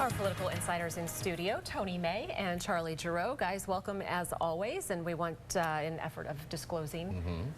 Our political insiders in studio, Tony May and Charlie Giroux. Guys, welcome as always. And we want, in an effort of disclosing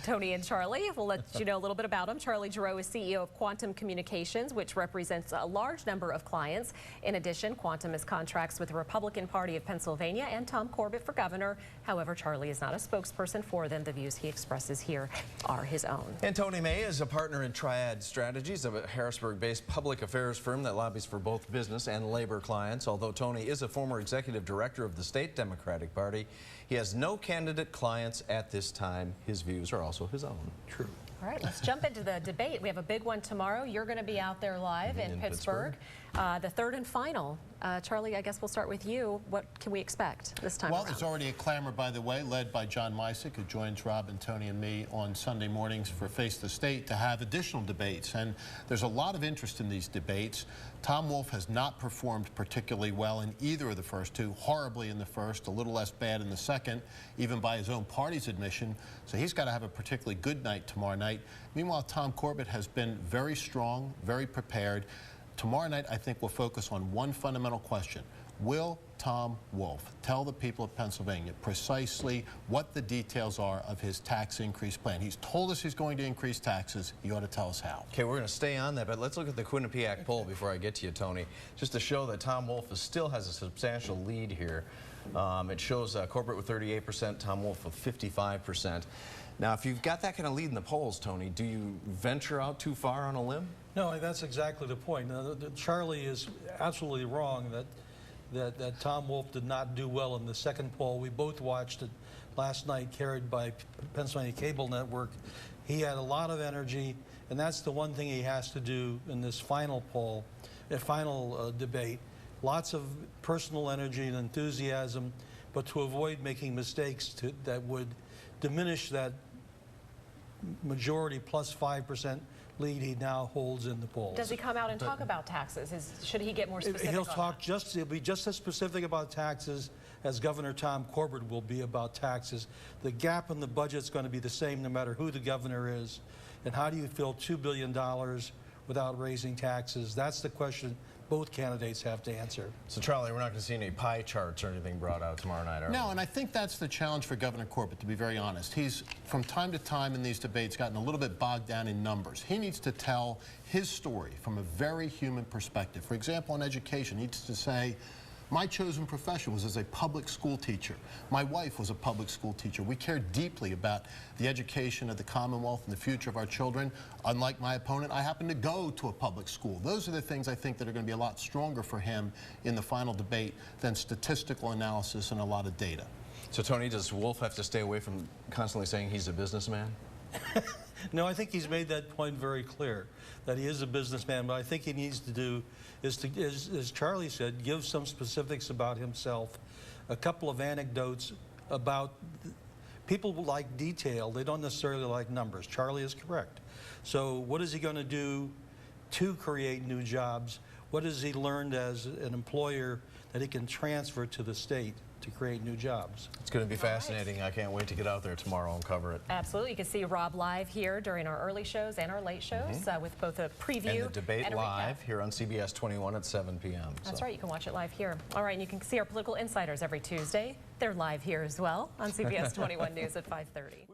Tony and Charlie, we'll let you know a little bit about them. Charlie Giroux is CEO of Quantum Communications, which represents a large number of clients. In addition, Quantum has contracts with the Republican Party of Pennsylvania and Tom Corbett for governor. However, Charlie is not a spokesperson for them. The views he expresses here are his own. And Tony May is a partner in Triad Strategies, a Harrisburg-based public affairs firm that lobbies for both business and labor clients. Although Tony is a former executive director of the state Democratic Party, he has no candidate clients at this time. His views are also his own. True. All right, let's jump into the debate. We have a big one tomorrow. You're going to be out there live in Pittsburgh. The third and final. Charlie, I guess we'll start with you. What can we expect this time around? There's already a clamor, by the way, led by John Mysick, who joins Rob and Tony and me on Sunday mornings for Face the State to have additional debates. And there's a lot of interest in these debates. Tom Wolf has not performed particularly well in either of the first two, horribly in the first, a little less bad in the second, even by his own party's admission. So he's got to have a particularly good night tomorrow night. Meanwhile, Tom Corbett has been very strong, very prepared. Tomorrow night, I think we'll focus on one fundamental question. Will Tom Wolf tell the people of Pennsylvania precisely what the details are of his tax increase plan? He's told us he's going to increase taxes. He ought to tell us how. Okay, we're going to stay on that, but let's look at the Quinnipiac Poll before I get to you, Tony, just to show that Tom Wolf still has a substantial lead here. It shows Corbett with 38%, Tom Wolf with 55%. Now, if you've got that kind of lead in the polls, Tony, do you venture out too far on a limb? No, that's exactly the point. Now, Charlie is absolutely wrong that Tom Wolf did not do well in the second poll. We both watched it last night, carried by Pennsylvania Cable Network. He had a lot of energy, and that's the one thing he has to do in this final poll, final debate. Lots of personal energy and enthusiasm, but to avoid making mistakes that would diminish that majority plus 5% lead he now holds in the polls. Does he come out and talk about taxes? Should he get more specific? He'll be just as specific about taxes as Governor Tom Corbett will be about taxes. The gap in the budget is going to be the same no matter who the governor is. And how do you fill $2 billion without raising taxes? That's the question both candidates have to answer. So, Charlie, we're not going to see any pie charts or anything brought out tomorrow night, are we? No, and I think that's the challenge for Governor Corbett, to be very honest. He's, from time to time in these debates, gotten a little bit bogged down in numbers. He needs to tell his story from a very human perspective. For example, on education, he needs to say, my chosen profession was as a public school teacher. My wife was a public school teacher. We care deeply about the education of the Commonwealth and the future of our children. Unlike my opponent, I happen to go to a public school. Those are the things I think that are going to be a lot stronger for him in the final debate than statistical analysis and a lot of data. So, Tony, does Wolf have to stay away from constantly saying he's a businessman? No, I think he's made that point very clear, that he is a businessman. But I think he needs to do is to, as Charlie said, give some specifics about himself, a couple of anecdotes about people who like detail. They don't necessarily like numbers. Charlie is correct. So what is he going to do to create new jobs? What has he learned as an employer that he can transfer to the state to create new jobs? It's going to be fascinating. I can't wait to get out there tomorrow and cover it. Absolutely. You can see Rob live here during our early shows and our late shows with both a preview and the debate live here on CBS 21 at 7 p.m. That's right. You can watch it live here. All right. And you can see our political insiders every Tuesday. They're live here as well on CBS 21 News at 5:30.